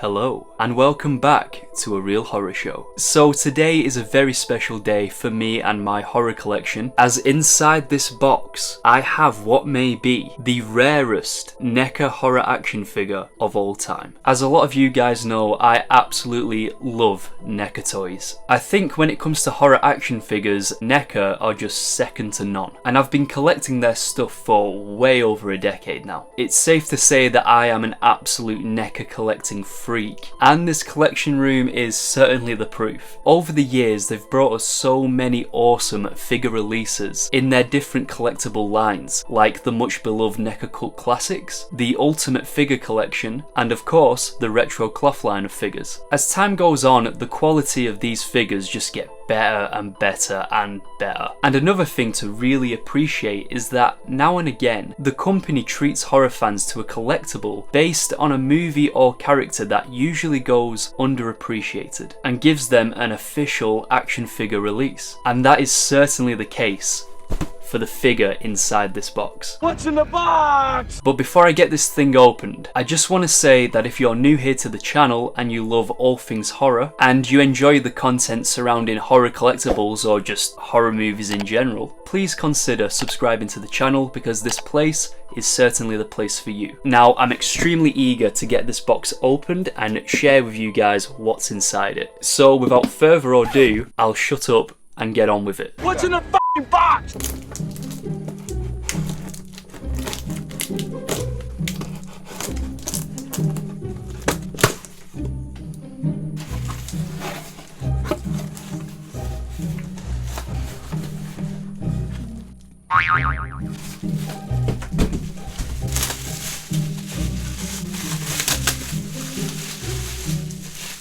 Hello, and welcome back to A Real Horror Show. So today is a very special day for me and my horror collection, as inside this box I have what may be the rarest NECA horror action figure of all time. As a lot of you guys know, I absolutely love NECA toys. I think when it comes to horror action figures, NECA are just second to none, and I've been collecting their stuff for way over a decade now. It's safe to say that I am an absolute NECA collecting freak, and this collection room is certainly the proof. Over the years, they've brought us so many awesome figure releases in their different collectible lines, like the much beloved NECA Cult Classics, the Ultimate Figure Collection, and of course, the Retro Cloth line of figures. As time goes on, the quality of these figures just get better and better and better. And another thing to really appreciate is that now and again, the company treats horror fans to a collectible based on a movie or character that usually goes underappreciated and gives them an official action figure release. And that is certainly the case for the figure inside this box. What's in the box? But before I get this thing opened, I just want to say that if you're new here to the channel and you love all things horror, and you enjoy the content surrounding horror collectibles or just horror movies in general, please consider subscribing to the channel, because this place is certainly the place for you. Now, I'm extremely eager to get this box opened and share with you guys what's inside it. So without further ado, I'll shut up and get on with it. What's in the f***ing box?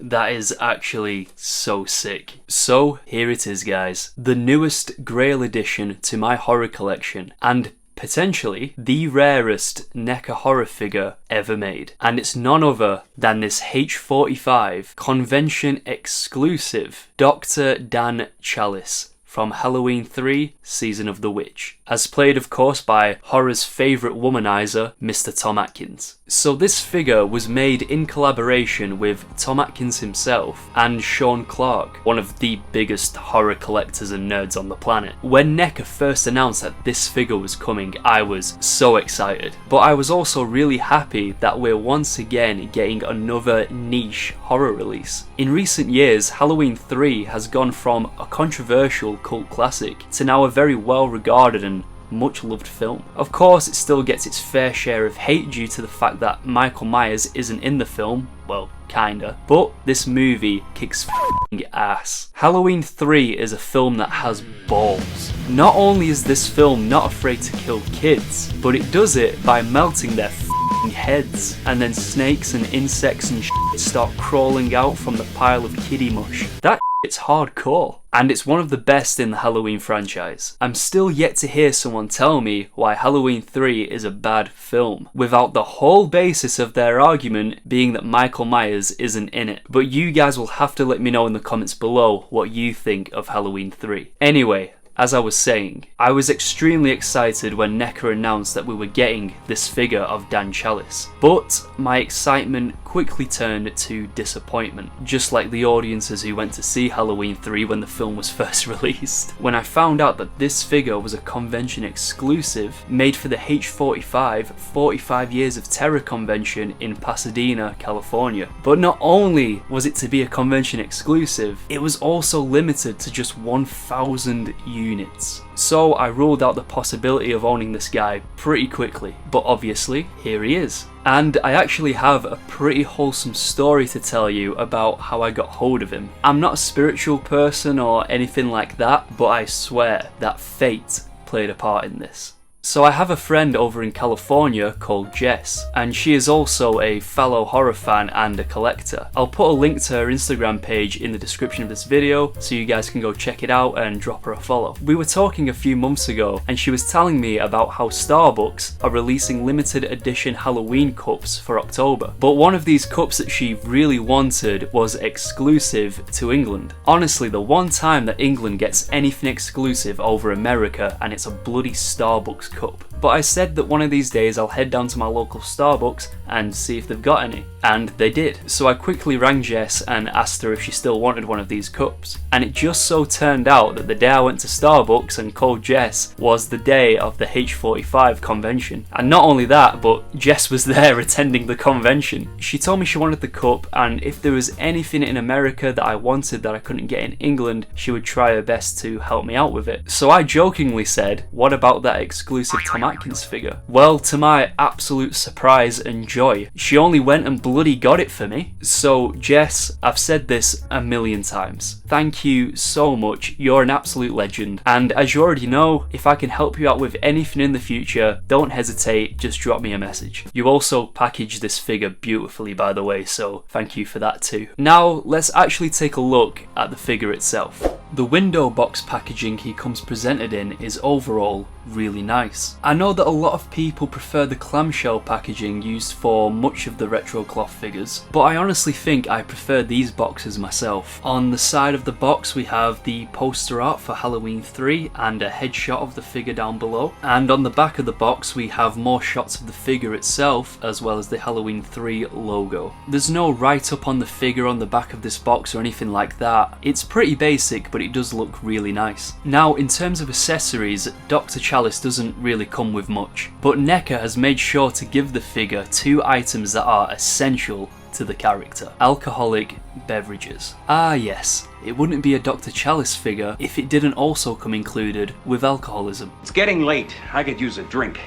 That is actually so sick. So here it is, guys. The newest Grail addition to my horror collection, and potentially the rarest NECA horror figure ever made. And it's none other than this H45 convention exclusive Dr. Dan Challis from Halloween 3 Season of the Witch, as played of course by horror's favourite womanizer, Mr. Tom Atkins. So this figure was made in collaboration with Tom Atkins himself and Sean Clark, one of the biggest horror collectors and nerds on the planet. When NECA first announced that this figure was coming, I was so excited, but I was also really happy that we're once again getting another niche horror release. In recent years, Halloween 3 has gone from a controversial cult classic to now a very well regarded and much loved film. Of course, it still gets its fair share of hate due to the fact that Michael Myers isn't in the film, well, kinda, but this movie kicks f***ing ass. Halloween 3 is a film that has balls. Not only is this film not afraid to kill kids, but it does it by melting their f***ing heads, and then snakes and insects and shit start crawling out from the pile of kiddie mush. That it's hardcore, and it's one of the best in the Halloween franchise. I'm still yet to hear someone tell me why Halloween 3 is a bad film, without the whole basis of their argument being that Michael Myers isn't in it. But you guys will have to let me know in the comments below what you think of Halloween 3. Anyway, as I was saying, I was extremely excited when NECA announced that we were getting this figure of Dan Challis, but my excitement quickly turned to disappointment, just like the audiences who went to see Halloween 3 when the film was first released, when I found out that this figure was a convention exclusive made for the H45 45 Years of Terror convention in Pasadena, California. But not only was it to be a convention exclusive, it was also limited to just 1,000 units. So I ruled out the possibility of owning this guy pretty quickly, but obviously here he is. And I actually have a pretty wholesome story to tell you about how I got hold of him. I'm not a spiritual person or anything like that, but I swear that fate played a part in this. So I have a friend over in California called Jess, and she is also a fellow horror fan and a collector. I'll put a link to her Instagram page in the description of this video so you guys can go check it out and drop her a follow. We were talking a few months ago and she was telling me about how Starbucks are releasing limited edition Halloween cups for October. But one of these cups that she really wanted was exclusive to England. Honestly, the one time that England gets anything exclusive over America, and it's a bloody Starbucks cup. but I said that one of these days I'll head down to my local Starbucks and see if they've got any, and they did. So I quickly rang Jess and asked her if she still wanted one of these cups, and it just so turned out that the day I went to Starbucks and called Jess was the day of the 𝙆𝙊𝙎𝙂 convention. And not only that, but Jess was there attending the convention. She told me she wanted the cup, and if there was anything in America that I wanted that I couldn't get in England, she would try her best to help me out with it. So I jokingly said, what about that exclusive Tom Atkins figure? Well, to my absolute surprise and joy, she only went and bloody got it for me. So Jess, I've said this a million times, thank you so much, you're an absolute legend, and as you already know, if I can help you out with anything in the future, don't hesitate, just drop me a message. You also packaged this figure beautifully, by the way, so thank you for that too. Now let's actually take a look at the figure itself. The window box packaging he comes presented in is overall really nice. I know that a lot of people prefer the clamshell packaging used for much of the retro cloth figures, but I honestly think I prefer these boxes myself. On the side of the box we have the poster art for Halloween 3 and a headshot of the figure down below, and on the back of the box we have more shots of the figure itself as well as the Halloween 3 logo. There's no write-up on the figure on the back of this box or anything like that. It's pretty basic, but it does look really nice. Now, in terms of accessories, Dr. Challis doesn't really come with much, but NECA has made sure to give the figure 2 items that are essential to the character: alcoholic beverages. Ah yes, it wouldn't be a Dr. Challis figure if it didn't also come included with alcoholism. It's getting late, I could use a drink.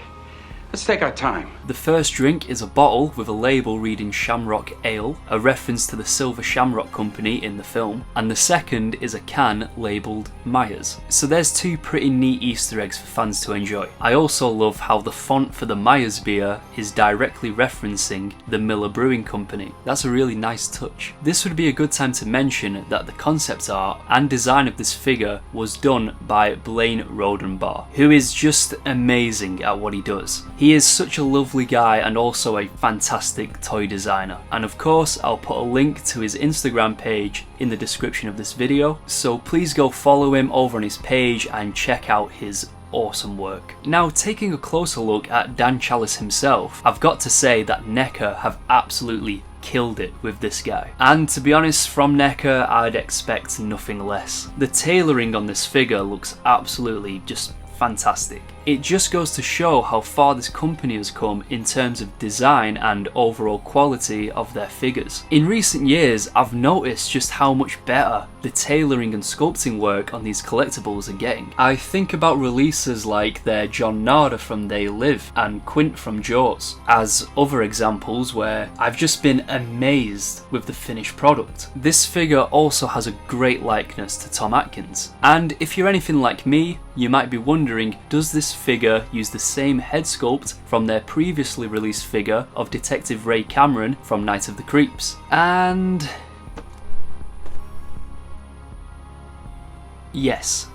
Let's take our time. The first drink is a bottle with a label reading Shamrock Ale, a reference to the Silver Shamrock Company in the film, and the second is a can labelled Myers. So there's 2 pretty neat Easter eggs for fans to enjoy. I also love how the font for the Myers beer is directly referencing the Miller Brewing Company. That's a really nice touch. This would be a good time to mention that the concept art and design of this figure was done by Blaine Rodenbaugh, who is just amazing at what he does. He is such a lovely guy and also a fantastic toy designer. And of course, I'll put a link to his Instagram page in the description of this video, so please go follow him over on his page and check out his awesome work. Now, taking a closer look at Dan Challis himself, I've got to say that NECA have absolutely killed it with this guy. And to be honest, from NECA I'd expect nothing less. The tailoring on this figure looks absolutely just fantastic. It just goes to show how far this company has come in terms of design and overall quality of their figures. In recent years, I've noticed just how much better the tailoring and sculpting work on these collectibles are getting. I think about releases like their John Nada from They Live and Quint from Jaws as other examples where I've just been amazed with the finished product. This figure also has a great likeness to Tom Atkins, and if you're anything like me, you might be wondering, does this figure use the same head sculpt from their previously released figure of Detective Ray Cameron from Night of the Creeps? And yes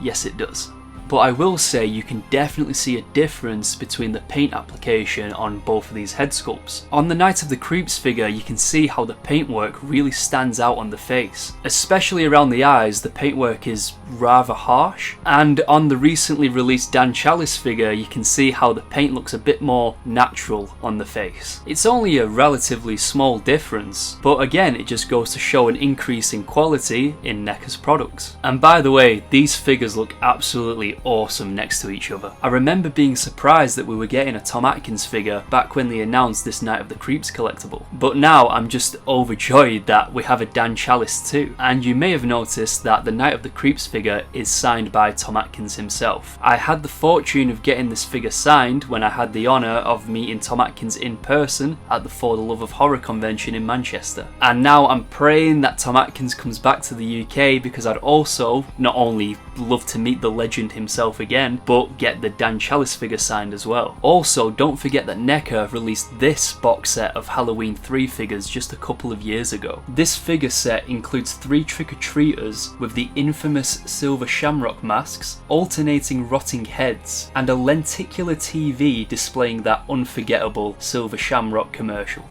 it does. But I will say you can definitely see a difference between the paint application on both of these head sculpts. On the Night of the Creeps figure, you can see how the paintwork really stands out on the face. Especially around the eyes, the paintwork is rather harsh. And on the recently released Dan Challis figure, you can see how the paint looks a bit more natural on the face. It's only a relatively small difference, but again, it just goes to show an increase in quality in NECA's products. And by the way, these figures look absolutely awesome next to each other. I remember being surprised that we were getting a Tom Atkins figure back when they announced this Night of the Creeps collectible, but now I'm just overjoyed that we have a Dan Challis too. And you may have noticed that the Night of the Creeps figure is signed by Tom Atkins himself. I had the fortune of getting this figure signed when I had the honour of meeting Tom Atkins in person at the For the Love of Horror convention in Manchester. And now I'm praying that Tom Atkins comes back to the UK, because I'd also not only love to meet the legend himself again, but get the Dan Challis figure signed as well. Also, don't forget that NECA released this box set of Halloween 3 figures just a couple of years ago. This figure set includes 3 trick-or-treaters with the infamous silver shamrock masks, alternating rotting heads, and a lenticular TV displaying that unforgettable silver shamrock commercial.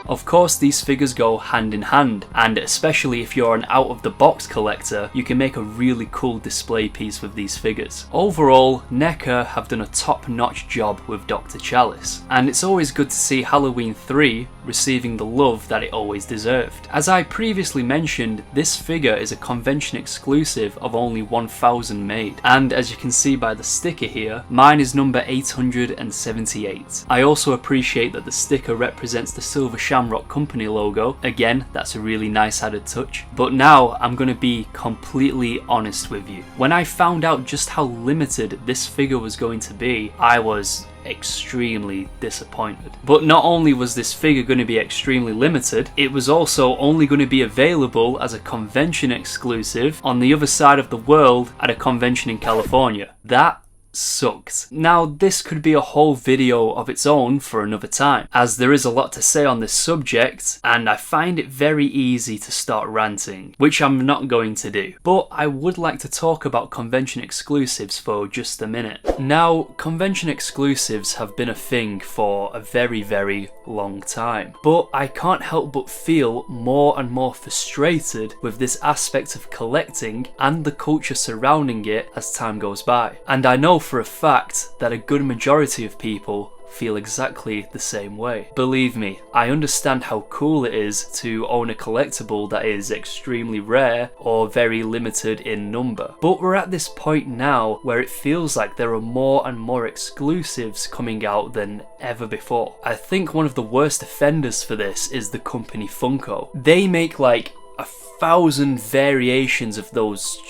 Of course, these figures go hand in hand, and especially if you're an out-of-the-box collector, you can make a really cool display piece with these figures. Overall, NECA have done a top-notch job with Dr. Challis, and it's always good to see Halloween 3 receiving the love that it always deserved. As I previously mentioned, this figure is a convention exclusive of only 1,000 made, and as you can see by the sticker here, mine is number 878. I also appreciate that the sticker represents the 𝙎𝙊𝙎𝙎𝙎 company logo. Again, that's a really nice added touch. But now I'm going to be completely honest with you. When I found out just how limited this figure was going to be, I was extremely disappointed. But not only was this figure going to be extremely limited, it was also only going to be available as a convention exclusive on the other side of the world at a convention in California. That sucked. Now, this could be a whole video of its own for another time, as there is a lot to say on this subject, and I find it very easy to start ranting, which I'm not going to do. But I would like to talk about convention exclusives for just a minute. Now, convention exclusives have been a thing for a very long time, but I can't help but feel more and more frustrated with this aspect of collecting and the culture surrounding it as time goes by. And I know for a fact that a good majority of people feel exactly the same way. Believe me, I understand how cool it is to own a collectible that is extremely rare or very limited in number. But we're at this point now where it feels like there are more and more exclusives coming out than ever before. I think one of the worst offenders for this is the company Funko. They make like 1,000 variations of those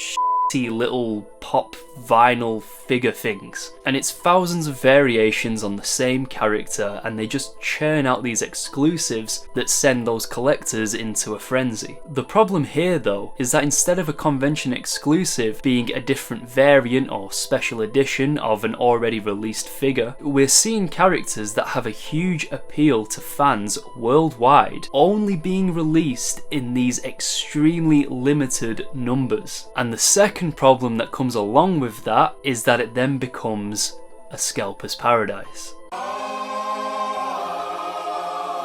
little pop vinyl figure things, and it's thousands of variations on the same character, and they just churn out these exclusives that send those collectors into a frenzy. The problem here though is that instead of a convention exclusive being a different variant or special edition of an already released figure, we're seeing characters that have a huge appeal to fans worldwide only being released in these extremely limited numbers. And the second problem that comes along with that is that it then becomes a scalper's paradise.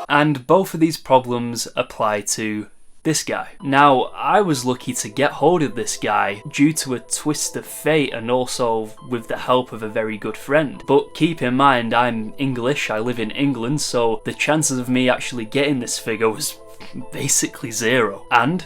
And both of these problems apply to this guy. Now, I was lucky to get hold of this guy due to a twist of fate and also with the help of a very good friend. But keep in mind, I'm English, I live in England, so the chances of me actually getting this figure was basically zero. And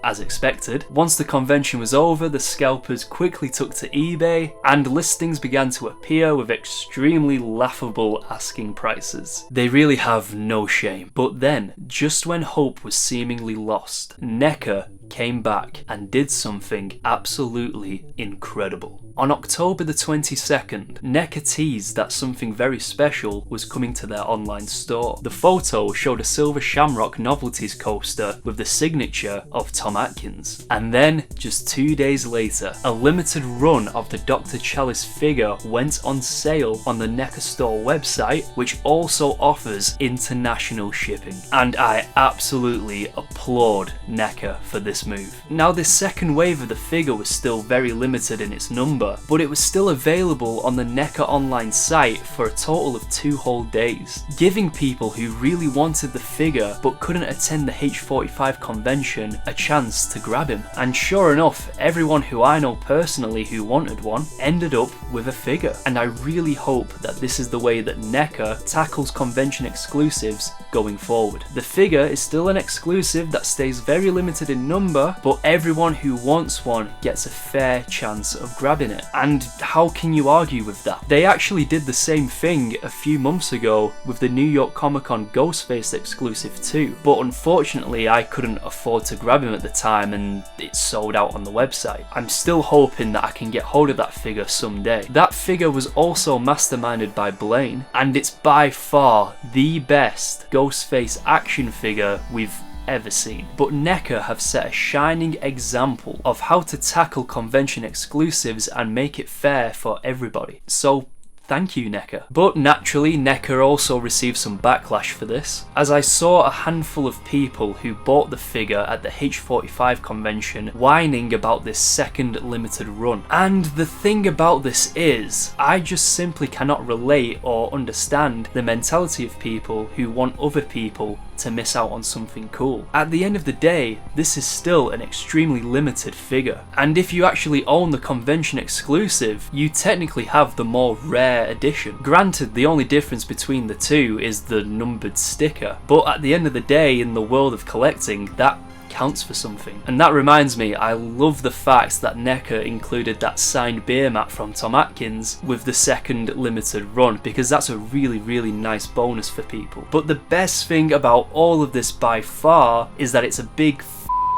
as expected, once the convention was over, the scalpers quickly took to eBay and listings began to appear with extremely laughable asking prices. They really have no shame. But then, just when hope was seemingly lost, NECA came back and did something absolutely incredible. On October the 22nd, NECA teased that something very special was coming to their online store. The photo showed a 𝙎𝙬𝙎𝙎 novelties coaster with the signature of Tom Atkins. And then, just 2 days later, a limited run of the Dr. Challis figure went on sale on the NECA store website, which also offers international shipping. And I absolutely applaud NECA for this move. Now, this second wave of the figure was still very limited in its number, but it was still available on the NECA online site for a total of 2 whole days, giving people who really wanted the figure but couldn't attend the 𝙆𝙊𝙎𝙎𝙎 convention a chance to grab him. And sure enough, everyone who I know personally who wanted one ended up with a figure. And I really hope that this is the way that NECA tackles convention exclusives going forward. The figure is still an exclusive that stays very limited in number, but everyone who wants one gets a fair chance of grabbing it. And how can you argue with that? They actually did the same thing a few months ago with the New York Comic Con Ghostface exclusive too, but unfortunately I couldn't afford to grab him at the time and it sold out on the website. I'm still hoping that I can get hold of that figure someday. That figure was also masterminded by Blaine, and it's by far the best Ghostface action figure we've ever seen. But NECA have set a shining example of how to tackle convention exclusives and make it fair for everybody. So Thank you, NECA. But naturally, NECA also received some backlash for this, as I saw a handful of people who bought the figure at the H45 convention whining about this second limited run. And the thing about this is, I just simply cannot relate or understand the mentality of people who want other people to miss out on something cool. At the end of the day, this is still an extremely limited figure, and if you actually own the convention exclusive, you technically have the more rare edition. Granted, the only difference between the two is the numbered sticker, but at the end of the day, in the world of collecting, that counts for something. And that reminds me, I love the fact that NECA included that signed beer mat from Tom Atkins with the second limited run, because that's a really nice bonus for people. But the best thing about all of this by far is that it's a big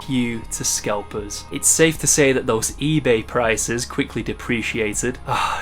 you to scalpers. It's safe to say that those eBay prices quickly depreciated.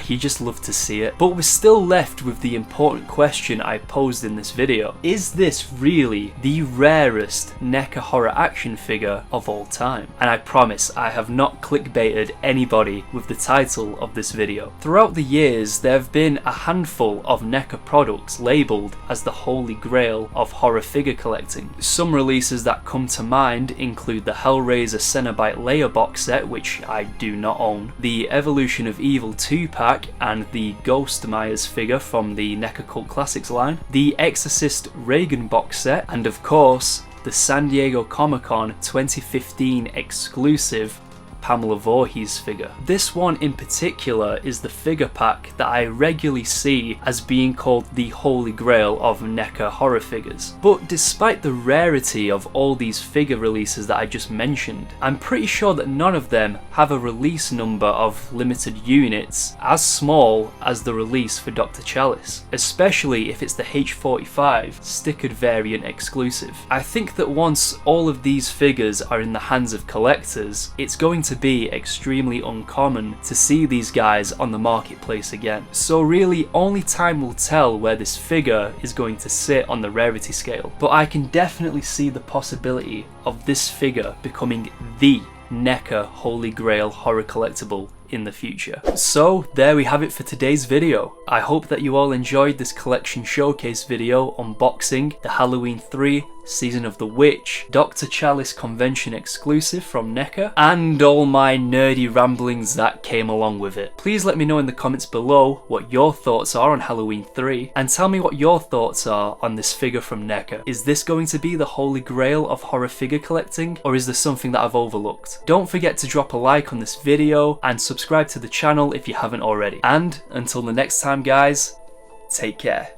You just love to see it. But we're still left with the important question I posed in this video. Is this really the rarest NECA horror action figure of all time? And I promise I have not clickbaited anybody with the title of this video. Throughout the years, there have been a handful of NECA products labelled as the holy grail of horror figure collecting. Some releases that come to mind include the 𝙆𝙊𝙎𝙏𝙎 box set, which I do not own, the Evolution of Evil 2-pack and the 𝙄𝙉𝙎𝙎 figure from the NECA Cult Classics line, the Exorcist Reagan box set, and of course the San Diego Comic-Con 2015 exclusive Pamela Voorhees figure. This one in particular is the figure pack that I regularly see as being called the holy grail of NECA horror figures. But despite the rarity of all these figure releases that I just mentioned, I'm pretty sure that none of them have a release number of limited units as small as the release for Dr. Challis, especially if it's the H45 stickered variant exclusive. I think that once all of these figures are in the hands of collectors, it's going to be extremely uncommon to see these guys on the marketplace again. So really, only time will tell where this figure is going to sit on the rarity scale. But I can definitely see the possibility of this figure becoming the NECA Holy Grail horror collectible in the future. So there we have it for today's video. I hope that you all enjoyed this collection showcase video unboxing the Halloween 3 Season of the Witch Dr. Challis convention exclusive from NECA, and all my nerdy ramblings that came along with it. Please let me know in the comments below what your thoughts are on Halloween 3, and tell me what your thoughts are on this figure from NECA. Is this going to be the holy grail of horror figure collecting, or is there something that I've overlooked? Don't forget to drop a like on this video and subscribe to the channel if you haven't already. And until the next time guys, take care.